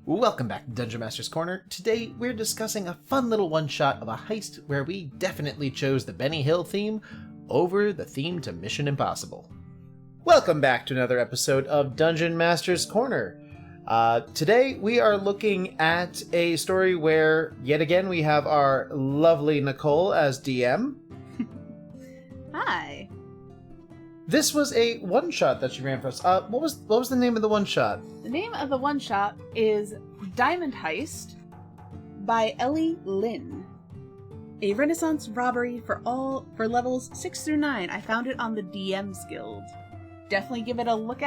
Welcome back to Dungeon Master's Corner. Today we're discussing a fun little one-shot of a heist where we definitely chose the Benny Hill theme over the theme to Mission Impossible. Welcome back to another episode of Dungeon Master's Corner. Today we are looking at a story where, yet again, we have our lovely Nicole as DM. Hi. This was a one-shot that she ran for us. What was the name of the one-shot? The name of the one-shot is Diamond Heist by Ellie Lynn. A Renaissance robbery for levels 6 through 9. I found it on the DM's Guild. Definitely give it a look,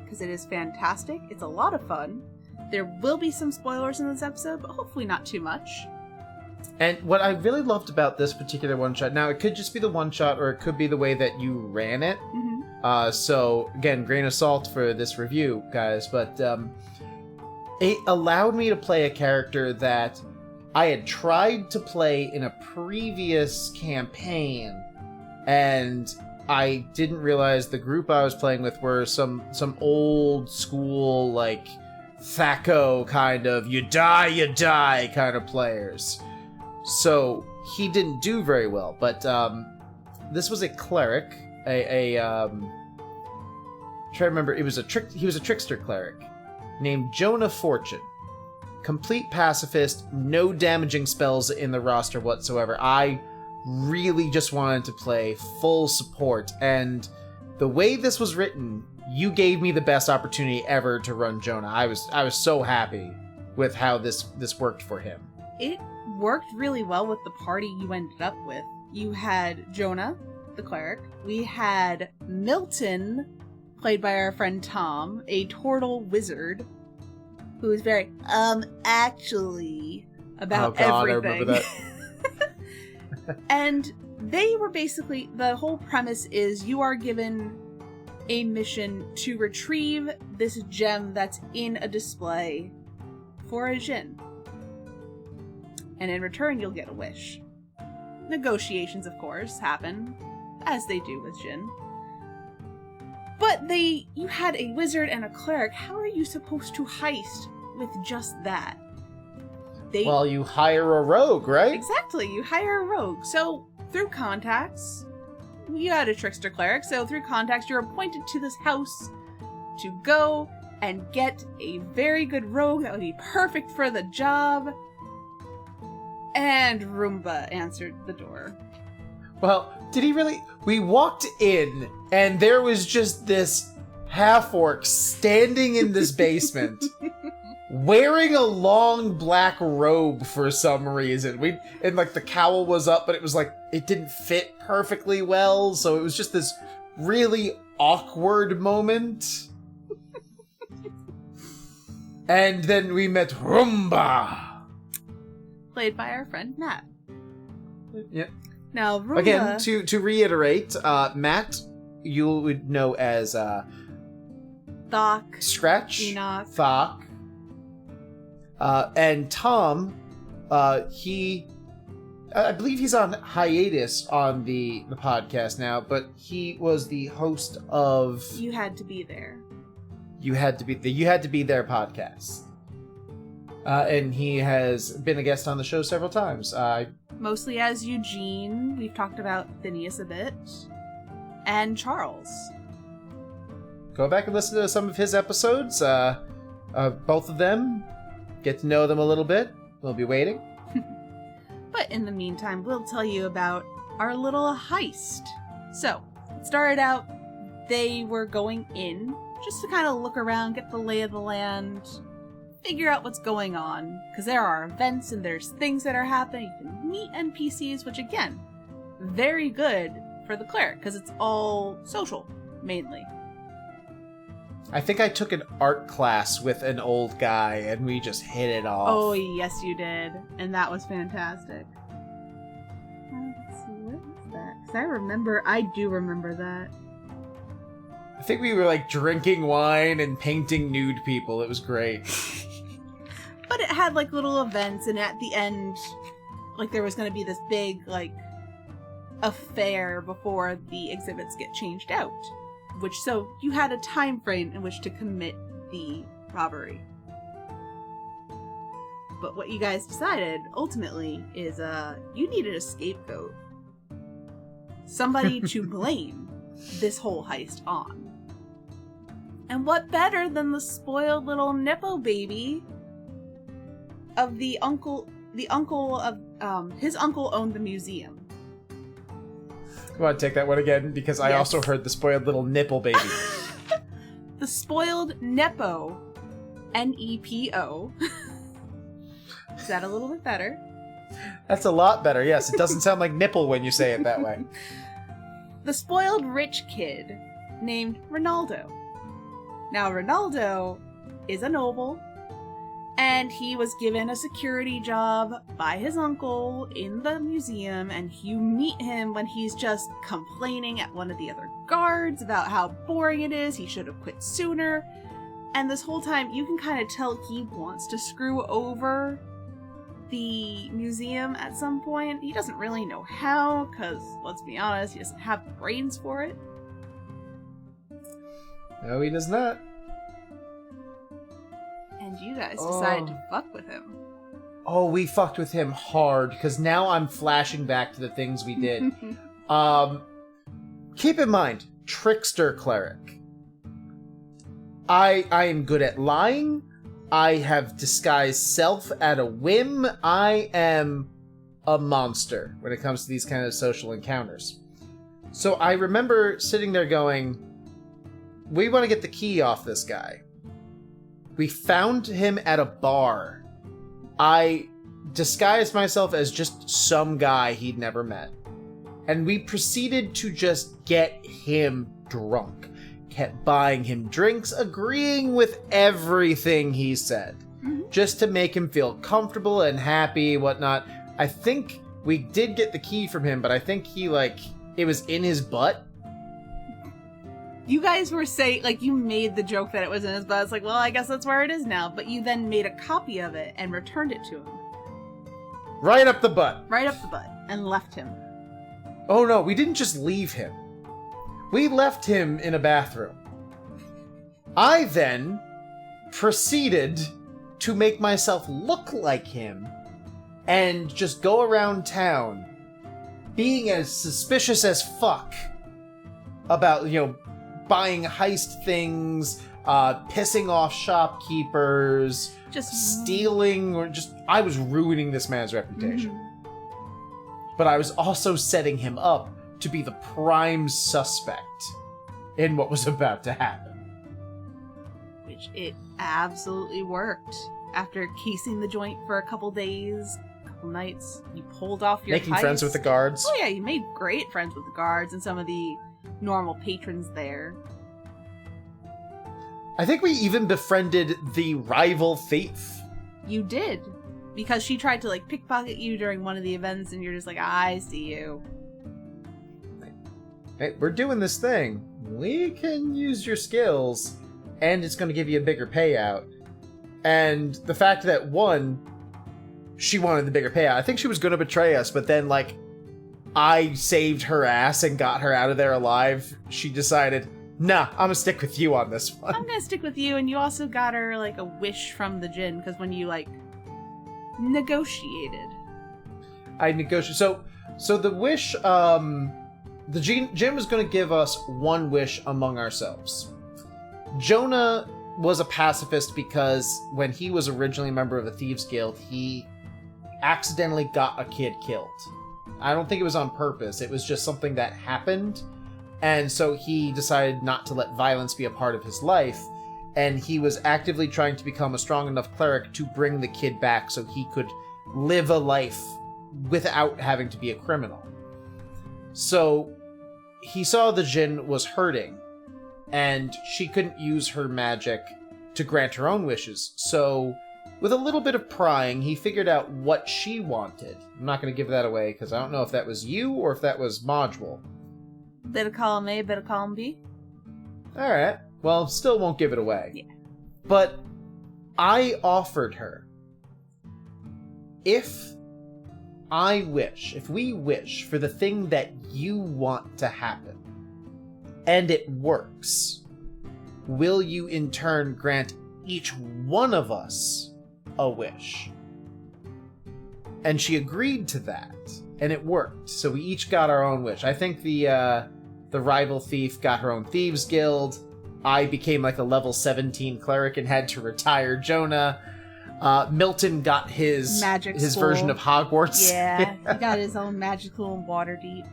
because it is fantastic. It's a lot of fun. There will be some spoilers in this episode, but hopefully not too much. And what I really loved about this particular one-shot, now it could just be the one-shot or it could be the way that you ran it. Mm-hmm. So, again, grain of salt for this review, guys, but it allowed me to play a character that I had tried to play in a previous campaign, and I didn't realize the group I was playing with were some old school, like, Thaco kind of, you die kind of players. So he didn't do very well, but this was a cleric, try to remember, he was a trickster cleric named Jonah Fortune. Complete pacifist, no damaging spells in the roster whatsoever. I really just wanted to play full support, and the way this was written, you gave me the best opportunity ever to run Jonah. I was so happy with how this worked for him. It worked really well with the party you ended up with. You had Jonah, the cleric. We had Milton, played by our friend Tom, a turtle wizard, who was very, actually, about everything. I remember that. And they were basically, the whole premise is you are given a mission to retrieve this gem that's in a display for a djinn. And in return, you'll get a wish. Negotiations, of course, happen, as they do with djinn. But you had a wizard and a cleric. How are you supposed to heist with just that? Well, you hire a rogue, right? Exactly, you hire a rogue. So, through contacts, you had a trickster cleric, so through contacts, you're appointed to this house to go and get a very good rogue that would be perfect for the job. And Roomba answered the door. Well, did he really? We walked in, and there was just this half-orc standing in this basement, wearing a long black robe for some reason. And like the cowl was up, but it was like, it didn't fit perfectly well, so it was just this really awkward moment. And then we met Roomba, played by our friend Matt. Yeah. Now, Roomba... Again, to reiterate, Matt, you would know as Thok, Scratch, Enoch, Thok, and Tom. I believe he's on hiatus on the podcast now, but he was the host of You Had to Be There. You Had to Be There podcast. And he has been a guest on the show several times. Mostly as Eugene. We've talked about Phineas a bit. And Charles. Go back and listen to some of his episodes. Both of them. Get to know them a little bit. We'll be waiting. But in the meantime, we'll tell you about our little heist. So, it started out, they were going in just to kind of look around, get the lay of the land, figure out what's going on, because there are events and there's things that are happening. You can meet NPCs, which again, very good for the cleric, because it's all social, mainly. I think I took an art class with an old guy, and we just hit it off. Oh, yes you did, and that was fantastic. Let's see, what was that? Because I do remember that. I think we were, like, drinking wine and painting nude people. It was great. But it had, like, little events, and at the end, like, there was going to be this big, like, affair before the exhibits get changed out. So you had a time frame in which to commit the robbery. But what you guys decided, ultimately, is you needed a scapegoat. Somebody to blame this whole heist on. And what better than the spoiled little Nepo baby of the uncle of, his uncle owned the museum. You want to take that one again? Because I also heard the spoiled little nipple baby. The spoiled Nepo. N-E-P-O. Is that a little bit better? That's a lot better, yes. It doesn't sound like nipple when you say it that way. The spoiled rich kid named Ronaldo. Now, Ronaldo is a noble, and he was given a security job by his uncle in the museum, and you meet him when he's just complaining at one of the other guards about how boring it is, he should have quit sooner, and this whole time you can kind of tell he wants to screw over the museum at some point. He doesn't really know how, because, let's be honest, he doesn't have the brains for it. No, he does not. And you guys decided to fuck with him. Oh, we fucked with him hard, because now I'm flashing back to the things we did. Keep in mind, trickster cleric. I am good at lying. I have disguised self at a whim. I am a monster when it comes to these kind of social encounters. So I remember sitting there going, we want to get the key off this guy. We found him at a bar. I disguised myself as just some guy he'd never met. And we proceeded to just get him drunk. Kept buying him drinks, agreeing with everything he said. Just to make him feel comfortable and happy, whatnot. I think we did get the key from him, but I think he, it was in his butt. You guys were saying, you made the joke that it was in his butt. It's like, well, I guess that's where it is now. But you then made a copy of it and returned it to him. Right up the butt. Right up the butt. And left him. Oh no, we didn't just leave him. We left him in a bathroom. I then proceeded to make myself look like him and just go around town being as suspicious as fuck about, buying heist things, pissing off shopkeepers, just stealing, or I was ruining this man's reputation. But I was also setting him up to be the prime suspect in what was about to happen. Which it absolutely worked. After casing the joint for a couple days, a couple nights, you pulled off your Making heist. friends with the guards. Oh yeah, you made great friends with the guards and some of the normal patrons there. I think we even befriended the rival thief. You did. Because she tried to pickpocket you during one of the events and you're just like, I see you. Hey, we're doing this thing. We can use your skills, and it's going to give you a bigger payout. And the fact that, one, she wanted the bigger payout. I think she was going to betray us, but then, I saved her ass and got her out of there alive. She decided, nah, I'm going to stick with you on this one. I'm going to stick with you, and you also got her, a wish from the djinn, because when you, negotiated. I negotiated. So the wish, the djinn was going to give us one wish among ourselves. Jonah was a pacifist because when he was originally a member of the Thieves Guild, he accidentally got a kid killed. I don't think it was on purpose. It was just something that happened. And so he decided not to let violence be a part of his life. And he was actively trying to become a strong enough cleric to bring the kid back so he could live a life without having to be a criminal. So he saw the djinn was hurting, and she couldn't use her magic to grant her own wishes. So with a little bit of prying, he figured out what she wanted. I'm not going to give that away, because I don't know if that was you or if that was Module. Bit of column A, bit of column B. Alright. Well, still won't give it away. Yeah. But I offered her, if we wish for the thing that you want to happen, and it works, will you in turn grant each one of us a wish? And she agreed to that, and it worked. So we each got our own wish. I think the rival thief got her own thieves guild. I became like a level 17 cleric and had to retire Jonah. Milton got his version of Hogwarts. Yeah, he got his own magical Waterdeep.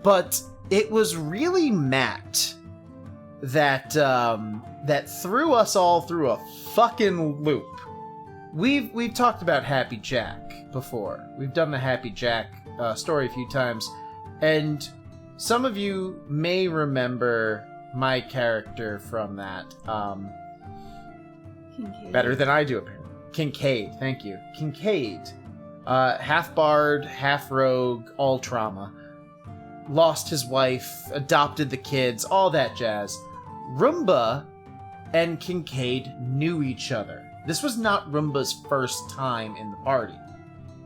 But it was really Matt that threw us all through a fucking loop. We've talked about Happy Jack before. We've done the Happy Jack story a few times, and some of you may remember my character from that. Kincaid. Better than I do, apparently. Kincaid, thank you. Kincaid, half bard, half rogue, all trauma. Lost his wife, adopted the kids, all that jazz. Roomba and Kincaid knew each other. This was not Roomba's first time in the party.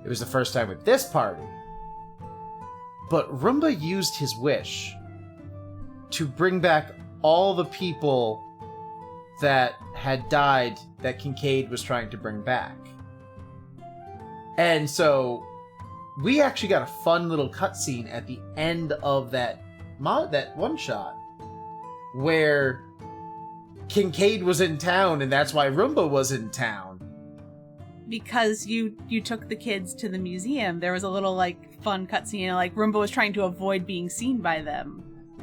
It was the first time with this party. But Roomba used his wish to bring back all the people that had died that Kincaid was trying to bring back. And so we actually got a fun little cutscene at the end of that one shot where Kincaid was in town, and that's why Roomba was in town. Because you took the kids to the museum, there was a little like fun cutscene, like Roomba was trying to avoid being seen by them.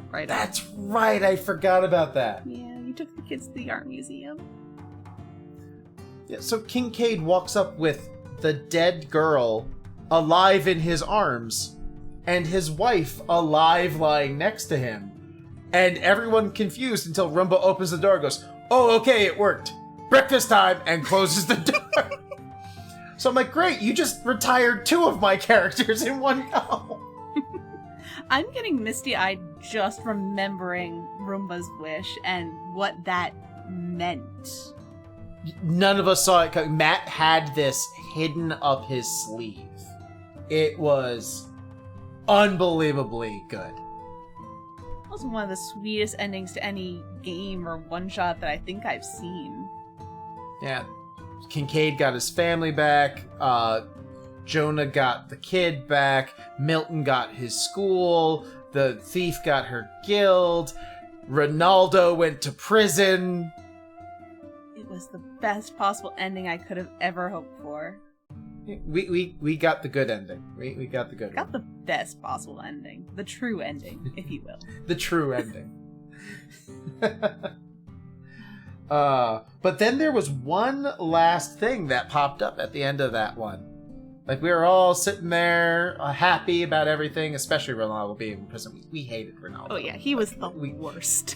Right. That's right. I forgot about that. Yeah, you took the kids to the art museum. Yeah. So Kincaid walks up with the dead girl alive in his arms, and his wife alive lying next to him. And everyone confused until Roomba opens the door and goes, "Oh, okay, it worked. Breakfast time," and closes the door. So I'm like, great, you just retired 2 of my characters in one go. I'm getting misty-eyed just remembering Roomba's wish and what that meant. None of us saw it coming. Matt had this hidden up his sleeve. It was unbelievably good. Also one of the sweetest endings to any game or one-shot that I think I've seen. Yeah. Kincaid got his family back. Jonah got the kid back. Milton got his school. The thief got her guild. Ronaldo went to prison. It was the best possible ending I could have ever hoped for. We got the good ending. We got the good Got one. the best possible ending. The true ending, if you will. The true ending. But then there was one last thing that popped up at the end of that one. Like, we were all sitting there happy about everything, especially Ronaldo being in prison. We hated Ronaldo. Oh yeah, he was the worst.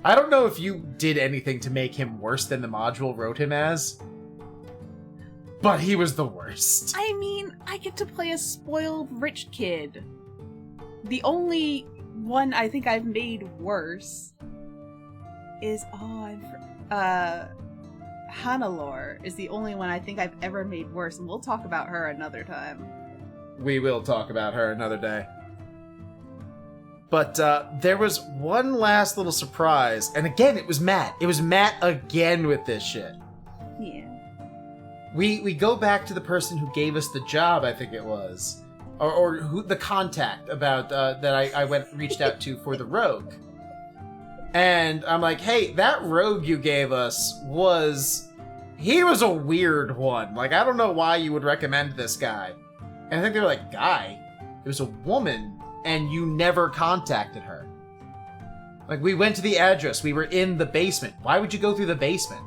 I don't know if you did anything to make him worse than the module wrote him as, but he was the worst. I mean, I get to play a spoiled rich kid. The only one I think I've made worse is Hannelore is the only one I think I've ever made worse, and we'll talk about her another time. We will talk about her another day. But there was one last little surprise, and again, it was Matt. It was Matt again with this shit. Yeah. We go back to the person who gave us the job, I think it was, or who the contact about that I reached out to for the rogue. And I'm like, hey, that rogue you gave us he was a weird one. Like, I don't know why you would recommend this guy. And I think they were like, guy? It was a woman, and you never contacted her. Like, we went to the address. We were in the basement. Why would you go through the basement?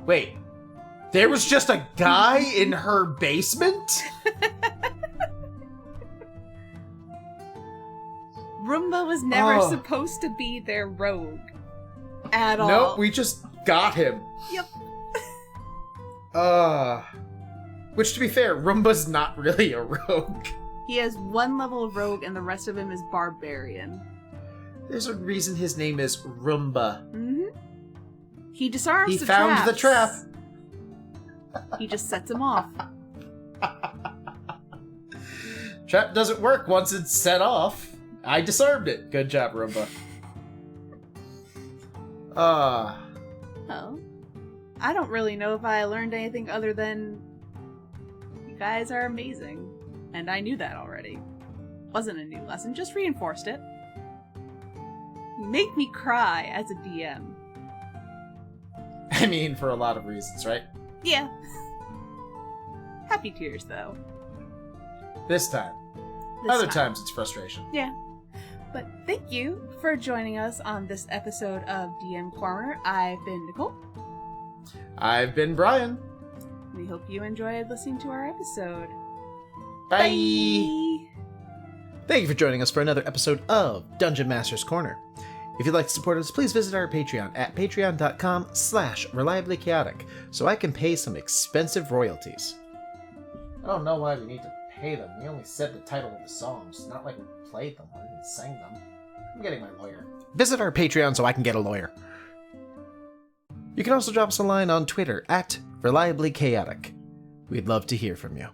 Wait, there was just a guy in her basement? Roomba was never supposed to be their rogue. At all. Nope, we just got him. Yep. Which, to be fair, Roomba's not really a rogue. He has 1 level of rogue and the rest of him is barbarian. There's a reason his name is Roomba. Mm-hmm. He disarms the traps. He found the trap. He just sets him off. Trap doesn't work once it's set off. I disarmed it. Good job, Roomba. Oh. I don't really know if I learned anything other than guys are amazing. And I knew that already. Wasn't a new lesson, just reinforced it. You make me cry as a DM. I mean, for a lot of reasons, right? Yeah. Happy tears, though. This time. Other times it's frustration. Yeah. But thank you for joining us on this episode of DM Corner. I've been Nicole. I've been Brian. We hope you enjoyed listening to our episode. Bye. Bye. Thank you for joining us for another episode of Dungeon Master's Corner. If you'd like to support us, please visit our Patreon at patreon.com/Reliably Chaotic so I can pay some expensive royalties. I don't know why we need to pay them. We only said the title of the songs. Not like we played them or even sang them. I'm getting my lawyer. Visit our Patreon so I can get a lawyer. You can also drop us a line on Twitter at Reliably Chaotic. We'd love to hear from you.